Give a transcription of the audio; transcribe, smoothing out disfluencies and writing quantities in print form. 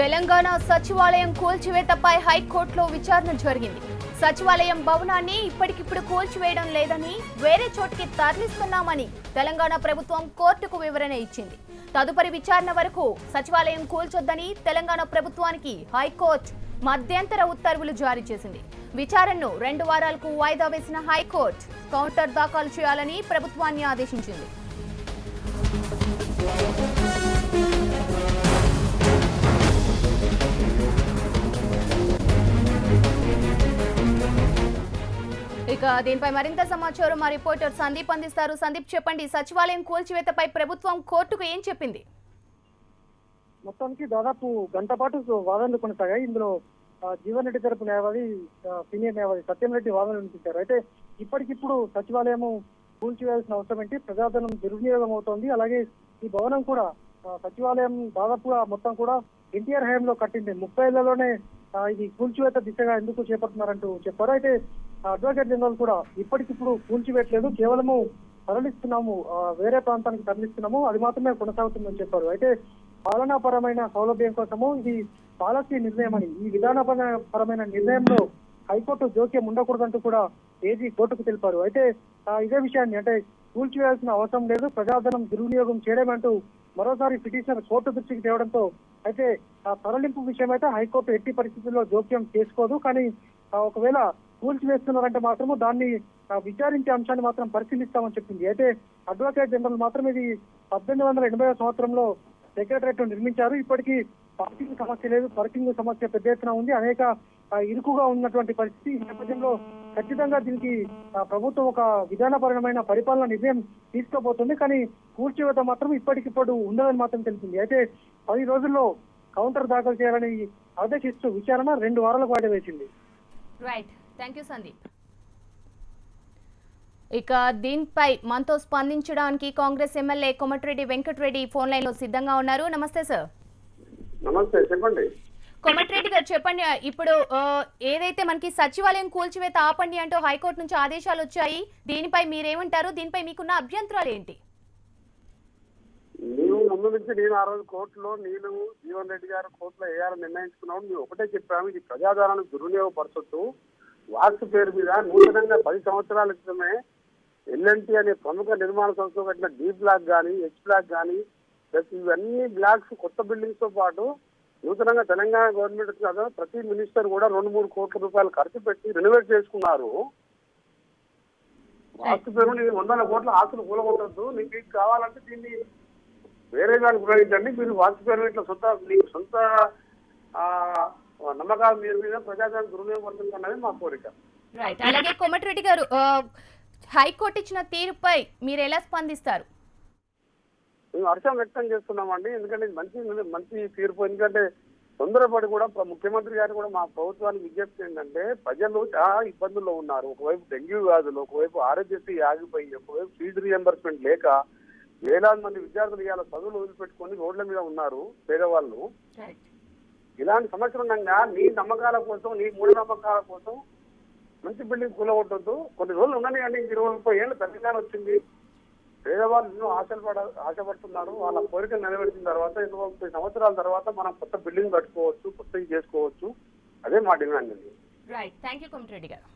తెలంగాణ సచివాలయం కూల్చివేతపై హైకోర్టులో విచారణ జరిగింది. సచివాలయం భవనాన్ని ఇప్పటికిప్పుడు కూల్చివేయడం లేదని, వేరే చోటికి తరలిస్తున్నామని తెలంగాణ ప్రభుత్వం కోర్టుకు వివరణ ఇచ్చింది. తదుపరి విచారణ వరకు సచివాలయం కూల్చొద్దని తెలంగాణ ప్రభుత్వానికి హైకోర్టు మధ్యంతర ఉత్తర్వులు జారీ చేసింది. విచారణను 2 వారాలకు వాయిదా వేసిన హైకోర్టు కౌంటర్ దాఖలు చేయాలని ప్రభుత్వాన్ని ఆదేశించింది. ఇక దీనిపై మరింత సమాచారం మా రిపోర్టర్ సందీప్ అందిస్తారు. సందీప్, చెప్పండి, సచివాలయం కూల్చివేతపై ప్రభుత్వం కోర్టుకు ఏం చెప్పింది? మొత్తానికి దాదాపు గంట పాటు వాదనలు కొనసాగాయి. ఇందులో జీవన్ రెడ్డి తరపు న్యాయవాది, సీనియర్ న్యాయవాది సత్యం రెడ్డి వాదనలు వినిపించారు. అయితే ఇప్పటికిప్పుడు సచివాలయం కూల్చివేయాల్సిన అవసరం ఏంటి, ప్రజాధనం దుర్వినియోగం అవుతోంది, అలాగే ఈ భవనం కూడా సచివాలయం దాదాపుగా మొత్తం కూడా ఎన్టీఆర్ హయాంలో కట్టింది, 30 ఏళ్లలోనే ఇది కూల్చివేత దిశగా ఎందుకు చేపడుతున్నారంటూ చెప్పారు. అయితే అడ్వకేట్ జనరల్ కూడా ఇప్పటికిప్పుడు కూల్చివేయట్లేదు, కేవలము తరలిస్తున్నాము, వేరే ప్రాంతానికి తరలిస్తున్నాము, అది మాత్రమే కొనసాగుతుందని చెప్పారు. అయితే పాలనాపరమైన సౌలభ్యం కోసము ఇది పాలసీ నిర్ణయం అని, ఈ విధానపరమైన నిర్ణయంలో హైకోర్టు జోక్యం ఉండకూడదంటూ కూడా ఏజీ కోర్టుకు తెలిపారు. అయితే ఇదే విషయాన్ని, అంటే కూల్చివేయాల్సిన అవసరం లేదు, ప్రజాధనం దుర్వినియోగం చేయడమంటూ మరోసారి పిటిషనర్ కోర్టు దృష్టికి తేవడంతో అయితే తరలింపు విషయం అయితే హైకోర్టు ఎట్టి పరిస్థితుల్లో జోక్యం చేసుకోదు. కానీ ఒకవేళ కూల్చివేస్తున్నారంటే మాత్రము దాన్ని విచారించే అంశాన్ని మాత్రం పరిశీలిస్తామని చెప్పింది. అయితే అడ్వకేట్ జనరల్ మాత్రం ఇది 1880వ సంవత్సరంలో సెక్రటరేట్ నిర్మించారు. ఇప్పటికీ పార్కింగ్ సమస్య లేదు, పార్కింగ్ సమస్య పెద్ద ఎత్తున ఉంది, అనేక ఇరుకుగా ఉన్నటువంటి పరిస్థితి. ఈ నేపథ్యంలో ఖచ్చితంగా దీనికి ప్రభుత్వం ఒక విధానపరమైన పరిపాలన నిర్ణయం తీసుకోబోతుంది. కానీ కూల్చివేత మాత్రం ఇప్పటికిప్పుడు ఉండదని మాత్రం తెలిసింది. అయితే 10 రోజుల్లో కౌంటర్ దాఖలు చేయాలని ఆదేశిస్తూ విచారణ 2 వారాలకు వాయిదా వేసింది. Right, thank you Sandeep. ఇక దీనిపై మనతో స్పందించడానికి Congress MLA Komatireddy Venkatreddy phone line లో సిద్ధంగా ఉన్నారు. నమస్తే సార్. నమస్తే, చెప్పండి. కోమటిరెడ్డి గారు, చెప్పండి, ఇప్పుడు ఏదైతే మనకి సచివాలయం కూల్చివేత ఆపండి అంటూ హైకోర్టు నుంచి ఆదేశాలు వచ్చాయి, దీనిపై మీరేమంటారు? దీనిపై మీకున్న అభ్యంతరాలు ఏంటి? నేను ముందు నుంచి నేను ఆ రోజు కోర్టులో జీవన్ రెడ్డి గారు కోర్టులో వేయాలని నిర్ణయించుకున్నాము. మేము ఒకటే చెప్పాము, ఇది ప్రజాధనాన్ని దుర్వినియోగపరచొద్దు. వాస్తు పేరు మీద నూతనంగా 10 సంవత్సరాల క్రితమే ఎల్ఎన్టీ అనే ప్రముఖ నిర్మాణ సంస్థ కట్టిన డి బ్లాక్ కానీ, హెచ్ బ్లాక్ కానీ, ఇవన్నీ బ్లాక్స్ కొత్త బిల్డింగ్స్ తో పాటు నూతనంగా తెలంగాణ గవర్నమెంట్ కదా ప్రతి మినిస్టర్ కూడా 2-3 కోట్ల రూపాయలు ఖర్చు పెట్టి రెనోవేట్ చేసుకున్నారు. వాస్తు పేరు మీద 100 కోట్ల ఆస్తులు కూలగొట్టద్దు, మీకు కావాలంటే దీన్ని వేరే దానికి ఉపయోగించండి, మీరు వాస్తు పేరు ఇట్లా మీకు సొంత నమ్మకాల మీద ప్రజాధనం దుర్వినియోగపడుతుంది అన్నది మా కోరిక. రైట్, అలాగే కోమటిరెడ్డి గారు, హైకోర్టు ఇచ్చిన తీర్పుపై మీరు ఎలా స్పందిస్తారు? మేము హర్షం వ్యక్తం చేస్తున్నామండి, ఎందుకంటే మంచి తీర్పు. ఎందుకంటే తొందరపడి కూడా ముఖ్యమంత్రి గారు కూడా మా ప్రభుత్వానికి విజ్ఞప్తి ఏంటంటే, ప్రజలు చాలా ఇబ్బందుల్లో ఉన్నారు. ఒకవైపు డెంగ్యూ వ్యాధులు, ఒకవైపు ఆరోగ్యశ్రీ ఆగిపోయి, ఒకవైపు ఫీజు రియంబర్స్మెంట్ లేక వేలాది మంది విద్యార్థులు ఇవాళ చదువులు వదిలిపెట్టుకొని రోడ్ల మీద ఉన్నారు పేదవాళ్ళు. ఇలాంటి సమస్యలు ఉండగా నీ నమ్మకాల కోసం, నీ మూఢనమ్మకాల కోసం మంచి బిల్డింగ్ కూలగొట్టొద్దు. కొన్ని రోజులు ఉండని కానీ 20-30 ఏళ్ళు తెలంగాణ వచ్చింది, పేదవాళ్ళు ఎన్నో ఆశపడుతున్నారు. వాళ్ళ కోరికలు నెరవేర్చిన తర్వాత 20-30 సంవత్సరాల తర్వాత మనం కొత్త బిల్డింగ్ కట్టుకోవచ్చు, కొత్తగా చేసుకోవచ్చు. అదే మా డిమాండ్ అండి. రైట్, థ్యాంక్ యూ కోమటిరెడ్డి గారు.